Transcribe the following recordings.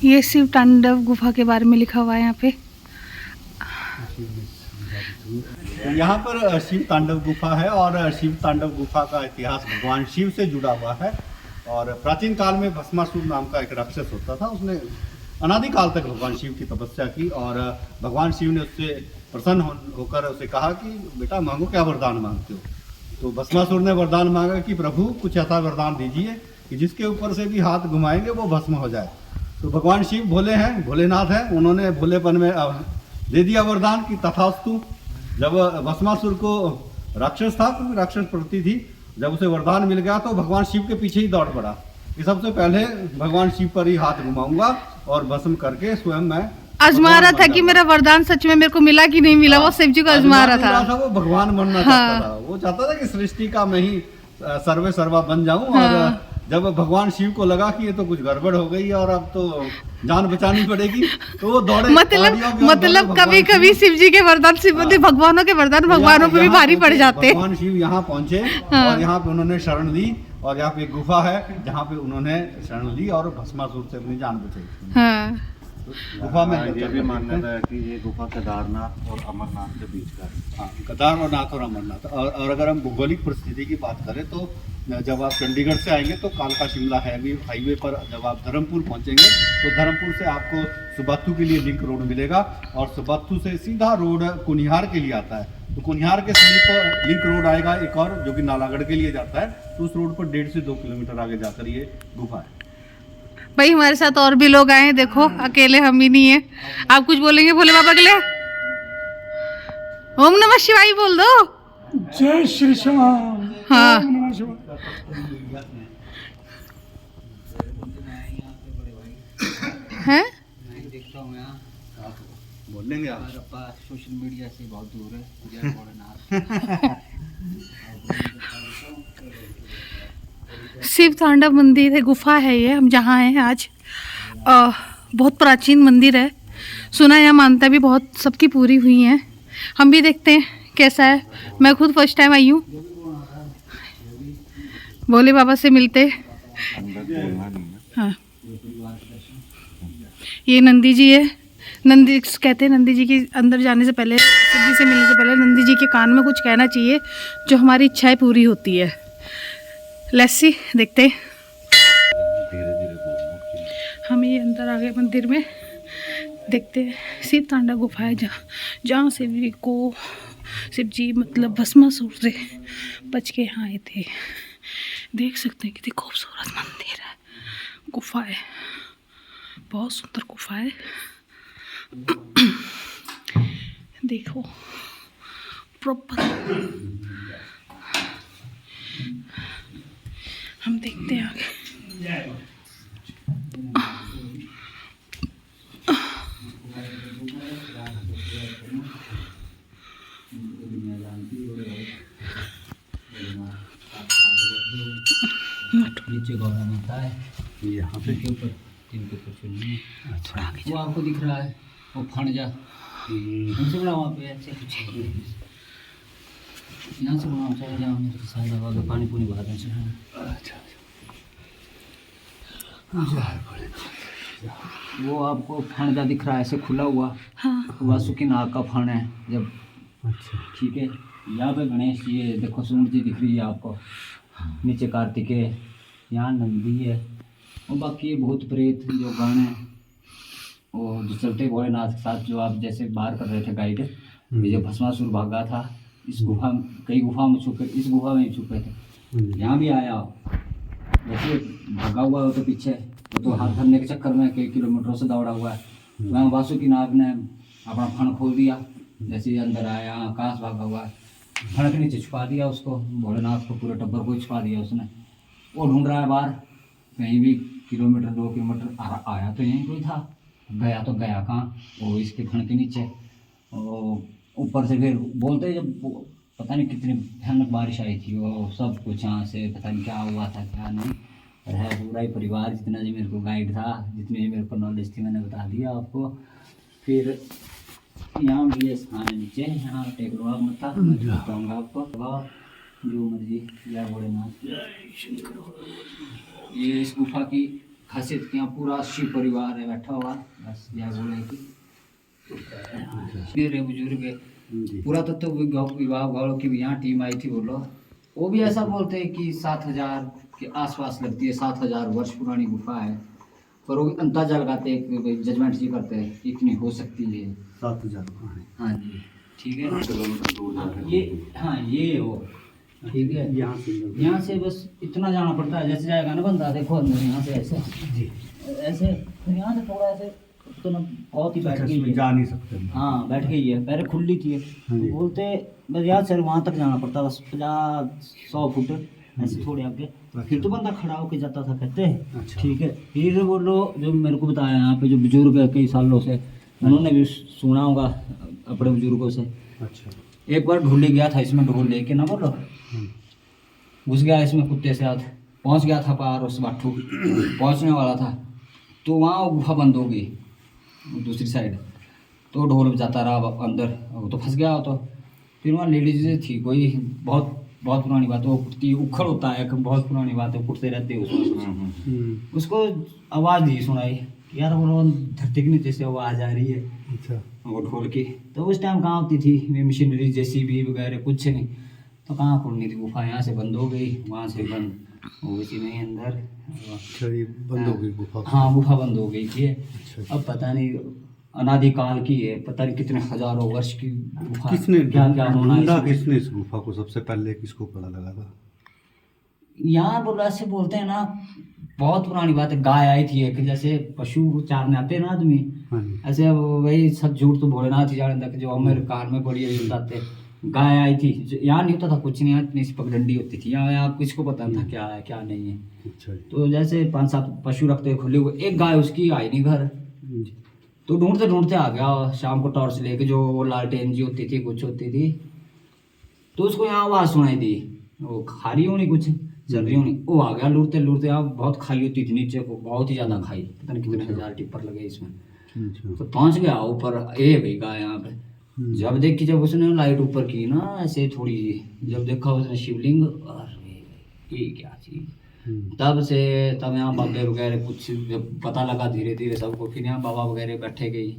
ये शिव तांडव गुफा के बारे में लिखा हुआ है यहाँ पे। तो यहाँ पर शिव तांडव गुफा है और शिव तांडव गुफा का इतिहास भगवान शिव से जुड़ा हुआ है। और प्राचीन काल में भस्मासुर नाम का एक राक्षस होता था, उसने अनादिकाल तक भगवान शिव की तपस्या की और भगवान शिव ने उससे प्रसन्न होकर उसे कहा कि बेटा मांगो, क्या वरदान मांगते हो। तो भस्मासुर ने वरदान मांगा कि प्रभु कुछ ऐसा वरदान दीजिए कि जिसके ऊपर से भी हाथ घुमाएंगे वो भस्म हो जाए। तो भगवान शिव भोले हैं, भोलेनाथ हैं, उन्होंने भोलेपन में दे दिया वरदान कि तथास्तु। जब भस्मासुर को राक्षस था, क्योंकि राक्षस प्रवृत्ति थी, जब उसे वरदान मिल गया तो भगवान शिव के पीछे ही दौड़ पड़ा कि सबसे पहले भगवान शिव पर ही हाथ घुमाऊंगा और भस्म करके स्वयं मैं आजमा रहा था कि मेरा वरदान सच में मेरे को मिला कि नहीं मिला। वो शिव जी को आजमा रहा था। वो भगवान बनना चाहता था। वो चाहता था कि सृष्टि का मैं ही सर्वे सर्वा बन जाऊं। और जब भगवान शिव को लगा कि ये तो कुछ गड़बड़ हो गई और अब तो जान बचानी पड़ेगी, तो वो दौड़े। मतलब कभी कभी शिव जी के वरदान भगवानों के वरदान भगवानों पे भी भारी पड़ जाते। भगवान शिव यहाँ पहुंचे और यहाँ पे उन्होंने शरण ली और यहाँ पे एक गुफा है जहाँ पे उन्होंने शरण ली और भस्मासुर से अपनी जान बचाई। गुफा में ये भी मान्यता है कि ये गुफा केदारनाथ और अमरनाथ के बीच का है। हाँ, केदारनाथ और अमरनाथ। और अगर हम भौगोलिक परिस्थिति की बात करें तो जब आप चंडीगढ़ से आएंगे तो कालका शिमला हाईवे पर जब आप धर्मपुर पहुंचेंगे तो धर्मपुर से आपको सुबाथू के लिए लिंक रोड मिलेगा और सुबाथू से सीधा रोड कुनिहार के लिए आता है। तो कुनिहार के समीप लिंक रोड आएगा एक और, जो कि नालागढ़ के लिए जाता है। तो उस रोड पर 1.5 से 2 किलोमीटर आगे जाकर ये गुफा है। भाई हमारे साथ और भी लोग आए हैं, देखो अकेले हम ही नहीं है। आप कुछ बोलेंगे भोले बाबा के लिए? ओम नमः शिवाय बोल दो। जय श्री श्याम। हाँ हैं? बोल लेंगे आप। सोशल मीडिया से बहुत दूर है। जय भोलेनाथ। शिव तांडव मंदिर है, गुफा है ये, हम जहाँ हैं आज। बहुत प्राचीन मंदिर है, सुना है यहाँ मानता भी बहुत सबकी पूरी हुई हैं। हम भी देखते हैं कैसा है। मैं खुद फर्स्ट टाइम आई हूँ भोले बाबा से मिलते। हाँ ये नंदी जी है। नंदी कहते हैं नंदी जी के अंदर जाने से पहले, शिव जी से मिलने से पहले नंदी जी के कान में कुछ कहना चाहिए जो हमारी इच्छाएं पूरी होती है। लस्सी देखते हैं। हम ये अंदर आ गए मंदिर में, देखते हैं। शिव तांडव गुफा है जहाँ शिव जी मतलब भस्मासुर से बच के यहाँ आए थे। देख सकते हैं कितनी खूबसूरत मंदिर है, गुफा है, बहुत सुंदर गुफा है। देखो प्रॉपर। हम देखते हैं आगे। नीचे गौरा माता है, यहाँ पे ऊपर जिनके ऊपर चुनी है। अच्छा वो आपको दिख रहा है, वो फंड हमसे बड़ा वहाँ पे ऐसे कुछ यहाँ से बड़ा चाहिए जहाँ मेरे साथ दबा के पानी पूनी बहा दें। अच्छा वो आपको फंड दिख रहा है ऐसे खुला हुआ। हाँ वासुकी नाग का फण है जब। अच्छा ठीक है। यहाँ पे गणेश जी है, देखो सूंड जी दिख रही है आपको। नीचे कार्तिकेय, यहाँ नंदी है और बाकी भूत प्रेत जो गण है वो जो चलते भोलेनाथ के साथ जो आप जैसे बाहर कर रहे थे गाइड, जब भस्मासुर भागा था इस गुफा में, कई गुफा में छुपे, इस गुफा में छुपे थे। यहाँ भी आया वैसे भागा हुआ हो तो पीछे तो हाथ धरने के चक्कर में कई किलोमीटरों से दौड़ा हुआ है। वहाँ वासुकी नाग ने अपना फण खोल दिया, जैसे ही अंदर आया आकाश भागा हुआ है, फण के नीचे छुपा दिया उसको, भोलेनाथ को पूरे टब्बर को ही छुपा दिया उसने। वो ढूंढ रहा है बाहर, कहीं भी किलोमीटर 2 किलोमीटर आया तो यहीं कोई था, गया तो गया कहाँ, वो इसके फण के नीचे। और ऊपर से फिर बोलते जब पता नहीं कितनी भयानक बारिश आई थी, वो सब कुछ यहाँ से पता नहीं क्या हुआ था क्या नहीं। है पूरा ही परिवार, जितना जो मेरे को गाइड था, जितनी मेरे को नॉलेज थी मैंने बता दिया आपको। फिर यहाँ भी स्थान है नीचे, यहाँ टेक लो आप मत, मैं बताऊँगा आपको। जो मर्जी या भोलेनाथ ये इस गुफा की खासियत कि यहाँ पूरा शिव परिवार है बैठा हुआ, बस यह बोले कि मेरे बुजुर्ग पुरातत्व विभाग की भी यहाँ टीम आई थी, बोलो वो भी ऐसा बोलते हैं कि 7000 के आसपास लगती है, 7000 वर्ष पुरानी गुफा है, पर वो अंदाजा लगाते हैं कि जजमेंट जी करते हैं कि इतनी हो सकती है। 7000। हाँ जी ठीक है, ये हाँ ये वो ठीक है, यहाँ से बस इतना जाना पड़ता है, जैसे जाएगा ना बंदा देखो अंदर यहाँ से ऐसे ऐसे, तो यहाँ से थोड़ा ऐसे तो ना बहुत ही बैठ गई है, जा नहीं सकते। हाँ बैठ गई है, पहले खुली थी जी। बोलते बस यहाँ से वहाँ तक जाना पड़ता, बस 50-100 फुट ऐसे थोड़े आगे, फिर तो बंदा खड़ा होके जाता था कहते हैं। अच्छा। ठीक है, फिर बोलो जो मेरे को बताया यहाँ पे जो बुजुर्ग है कई सालों से, उन्होंने भी सुना होगा अपने बुजुर्गों से। अच्छा। एक बार ढूंढे गया था इसमें, ढूंढ लेके ना बोलो घुस गया इसमें कुत्ते से हाथ, पहुंच गया था पार उस बाटू पहुंचने वाला था, तो वहाँ वो गुफा बंद हो गई दूसरी साइड, तो ढोल बजाता रहा अंदर, वो तो फंस गया हो। तो फिर वहाँ लेडीज थी कोई, बहुत बहुत पुरानी बात है, वो कुत्ती उखड़ होता है, बहुत पुरानी बात है, कुटते रहते हैं उसमें, उसको आवाज़ दी सुनाई यार वो धरती के नीचे से आवाज़ आ रही है। अच्छा। वो ढोल की, तो उस टाइम कहाँ होती थी मशीनरी JCB वगैरह कुछ नहीं, तो कहाँ खुलनी थी गुफा, यहाँ से बंद हो गई, वहाँ से बंद हो गई नहीं अंदर। अच्छा, ये बंद हो गई गुफा। हाँ गुफा बंद हो गई थी। अच्छा। अब पता नहीं अनादिकाल की है, पता नहीं कितने हजारों वर्ष की गुफा, किसने क्या क्या होना है ढूंढा, इसमें। किसने इस गुफा को सबसे पहले, किसको पता लगा था? यहाँ बोला ऐसे बोलते हैं ना, बहुत पुरानी बात है, गाय आई थी एक, जैसे पशु चारने आते हैं ना आदमी, हाँ जी। ऐसे वही सब झूठ तो भोलेनाथ ही जाने तक, जो हमारे कान में बड़ी बताते, गाय आई थी, यहाँ नहीं होता था कुछ नहीं, यहाँ इतनी सी पगडंडी होती थी, यहाँ आप किसको पता था क्या है क्या नहीं है। अच्छा जी। तो जैसे 5-7 पशु रखते खुले हुए, एक गाय उसकी आई नहीं घर, जी। तो ढूंढते ढूंढते आ गया शाम को टॉर्च लेके, जो वो लालटेन जी होती थी कुछ होती थी, तो उसको यहाँ आवाज़ सुनाई दी, वो खा रही होनी कुछ, चल रही होनी, वो आ गया लूटते लूटते, यहाँ बहुत खाई होती थी नीचे को, बहुत ही ज़्यादा खाई, पता नहीं कितने हजार टिप्पर लगे इसमें, अच्छा। तो पहुँच गया ऊपर, ए भाई गाय यहाँ पे, जब देखी, जब उसने लाइट ऊपर की ना ऐसे थोड़ी, जब देखा उसने शिवलिंग, अरे ये क्या चीज़, तब से तब यहाँ बाबे वगैरह कुछ जब पता लगा धीरे धीरे सबको, फिर यहाँ बाबा वगैरह बैठे गई,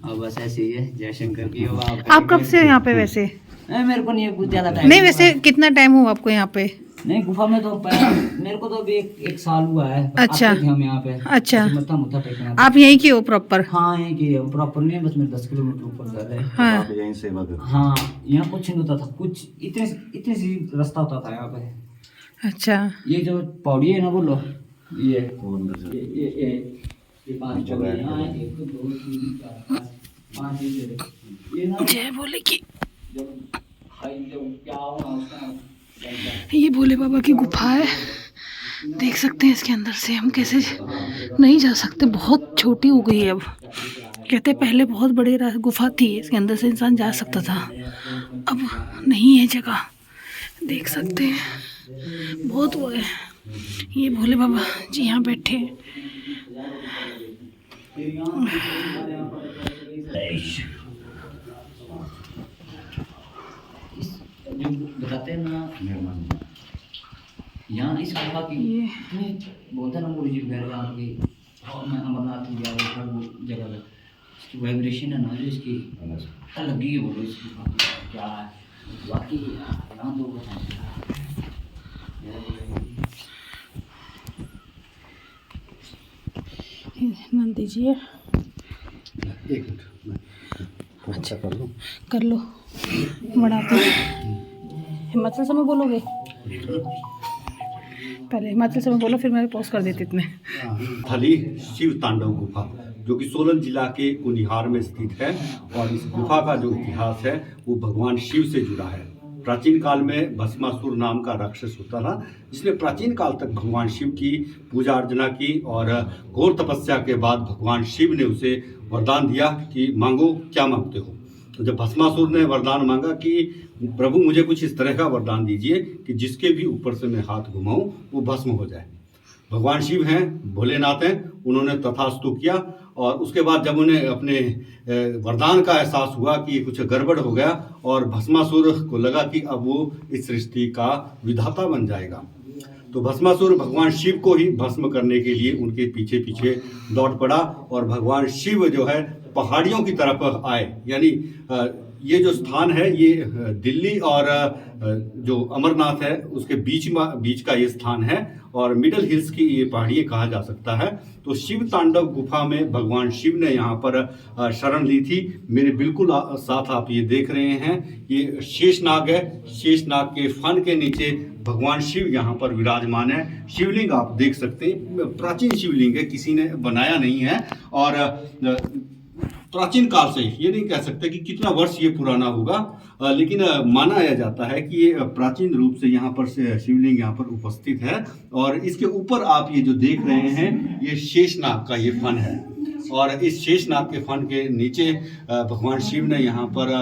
अब बस ऐसे ही है, जयशंकर की हो आप कब से यहाँ पे वैसे? मेरे को नहीं कुछ ज़्यादा टाइम नहीं वैसे कितना टाइम हुआ आपको यहाँ पे? नहीं गुफा में तो मेरे को तो अभी एक साल हुआ है। अच्छा। आते थे हम यहाँ पे। अच्छा। मत्था मुत्था टेकना। आप यहीं की हो प्रॉपर? हाँ यहीं की है, प्रॉपर नहीं है, बस मेरे 10 किलोमीटर ऊपर घर है। हाँ। आप यहीं सेवा कर। हाँ यहाँ कुछ नहीं होता था, कुछ इतने सी रास्ता होता था यहाँ पे। अच्छा। ये जो पौड़ी है ना बोलो, ये वो अंदर से ये 5 पौड़ी है, यहाँ 1 2 3 4 5 ये ना जय बोले की, जब क्या हो ना उसका, ये भोले बाबा की गुफा है, देख सकते हैं इसके अंदर से हम कैसे नहीं जा सकते, बहुत छोटी हो गई है अब, कहते पहले बहुत बड़ी गुफा थी, इसके अंदर से इंसान जा सकता था, अब नहीं है जगह, देख सकते हैं बहुत वो है। ये भोले बाबा जी यहाँ बैठे हैं। जो बताते हैं ना यहाँ इस गुफा की इतनी बोलते हैं ना गुरु जी वगैरह यहाँ की, मैं अमरनाथ गया हर जगह पे, इसकी वाइब्रेशन है ना जो इसकी अलग ही है, बोलो इस गुफा की क्या है बाकी यहाँ तो नंदी जी है। एक मिनट, मैं अच्छा कर लूँ। कर लो बढ़ाते, हिमाचल समय बोलोगे, पहले हिमाचल समय बोलो फिर मैं पॉज कर देती इतने। थली शिव तांडव गुफा जो कि सोलन जिला के कुनिहार में स्थित है, और इस गुफा का जो इतिहास है वो भगवान शिव से जुड़ा है। प्राचीन काल में भस्मासुर नाम का राक्षस होता था, जिसने प्राचीन काल तक भगवान शिव की पूजा अर्चना की, और घोर तपस्या के बाद भगवान शिव ने उसे वरदान दिया कि मांगो क्या मांगते हो। तो जब भस्मासुर ने वरदान मांगा कि प्रभु मुझे कुछ इस तरह का वरदान दीजिए कि जिसके भी ऊपर से मैं हाथ घुमाऊं वो भस्म हो जाए। भगवान शिव हैं, भोलेनाथ हैं, उन्होंने तथास्तु किया, और उसके बाद जब उन्हें अपने वरदान का एहसास हुआ कि कुछ गड़बड़ हो गया, और भस्मासुर को लगा कि अब वो इस सृष्टि का विधाता बन जाएगा, तो भस्मासुर भगवान शिव को ही भस्म करने के लिए उनके पीछे पीछे दौड़ पड़ा और भगवान शिव जो है पहाड़ियों की तरफ आए। यानी ये जो स्थान है ये दिल्ली और जो अमरनाथ है उसके बीच का ये स्थान है और मिडल हिल्स की ये पहाड़ियाँ कहा जा सकता है। तो शिव तांडव गुफा में भगवान शिव ने यहाँ पर शरण ली थी। मेरे बिल्कुल साथ आप ये देख रहे हैं, ये शेषनाग है। शेषनाग के फन के नीचे भगवान शिव यहाँ पर विराजमान है। शिवलिंग आप देख सकते हैं, प्राचीन शिवलिंग है, किसी ने बनाया नहीं है और प्राचीन काल से, ये नहीं कह सकते कि कितना वर्ष ये पुराना होगा, लेकिन माना जाता है कि ये प्राचीन रूप से यहाँ पर शिवलिंग यहाँ पर उपस्थित है। और इसके ऊपर आप ये जो देख रहे हैं ये शेषनाग का ये फन है और इस शेषनाग के फन के नीचे भगवान शिव ने यहाँ पर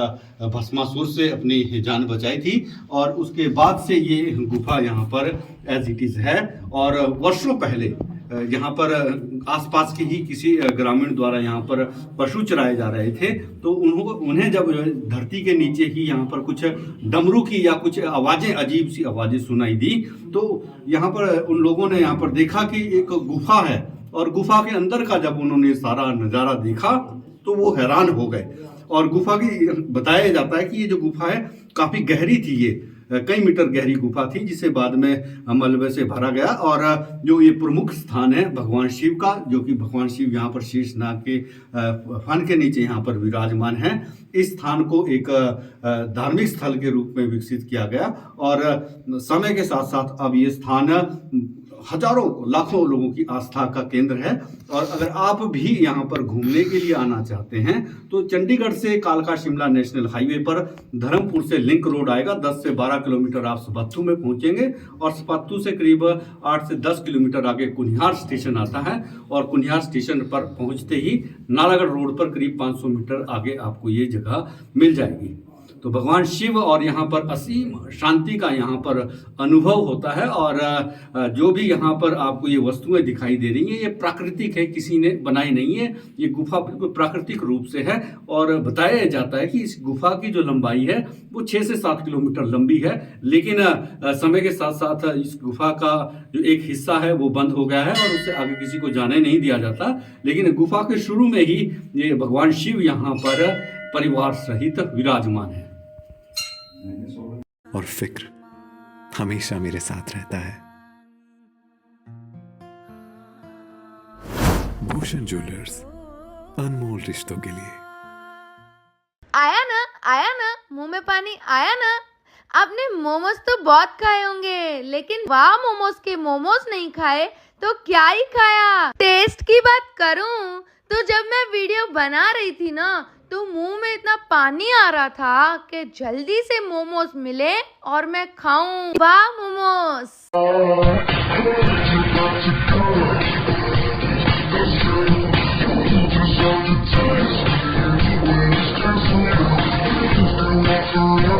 भस्मासुर से अपनी जान बचाई थी और उसके बाद से ये गुफा यहाँ पर एज इट इज़ है। और वर्षों पहले यहाँ पर आसपास के ही किसी ग्रामीण द्वारा यहाँ पर पशु चराए जा रहे थे, तो उन्हें जब धरती के नीचे ही यहाँ पर कुछ डमरू की या कुछ आवाज़ें, अजीब सी आवाज़ें सुनाई दी, तो यहाँ पर उन लोगों ने यहाँ पर देखा कि एक गुफा है और गुफा के अंदर का जब उन्होंने सारा नज़ारा देखा तो वो हैरान हो गए। और गुफा की बताया जाता है कि ये जो गुफा है काफ़ी गहरी थी, ये कई मीटर गहरी गुफा थी जिसे बाद में मलबे से भरा गया। और जो ये प्रमुख स्थान है भगवान शिव का, जो कि भगवान शिव यहाँ पर शेषनाग के फन के नीचे यहाँ पर विराजमान है, इस स्थान को एक धार्मिक स्थल के रूप में विकसित किया गया। और समय के साथ साथ अब ये स्थान हजारों लाखों लोगों की आस्था का केंद्र है। और अगर आप भी यहाँ पर घूमने के लिए आना चाहते हैं तो चंडीगढ़ से कालका शिमला नेशनल हाईवे पर धर्मपुर से लिंक रोड आएगा, 10 से 12 किलोमीटर आप स्पत्तू में पहुंचेंगे और स्पत्तू से करीब 8 से 10 किलोमीटर आगे कुनिहार स्टेशन आता है और कुनिहार स्टेशन पर पहुंचते ही नालागढ़ रोड पर करीब 500 मीटर आगे आपको ये जगह मिल जाएगी। तो भगवान शिव और यहाँ पर असीम शांति का यहाँ पर अनुभव होता है। और जो भी यहाँ पर आपको ये वस्तुएं दिखाई दे रही हैं ये प्राकृतिक है, किसी ने बनाई नहीं है। ये गुफा बिल्कुल प्राकृतिक रूप से है और बताया जाता है कि इस गुफा की जो लंबाई है वो 6 से 7 किलोमीटर लंबी है, लेकिन समय के साथ साथ इस गुफा का जो एक हिस्सा है वो बंद हो गया है और उससे आगे किसी को जाने नहीं दिया जाता। लेकिन गुफा के शुरू में ही ये भगवान शिव यहाँ पर परिवार सहित विराजमान है। और फिक्र हमेशा मेरे साथ रहता है। भूषण ज्वेलर्स, अनमोल रिश्तों के लिए। आया ना, मुंह में पानी आया ना। आपने मोमोज तो बहुत खाए होंगे, लेकिन वाह मोमोज के मोमोज नहीं खाए तो क्या ही खाया। टेस्ट की बात करूं तो जब मैं वीडियो बना रही थी ना तो मुंह में इतना पानी आ रहा था कि जल्दी से मोमोज मिले और मैं खाऊं। वाह मोमोज। Just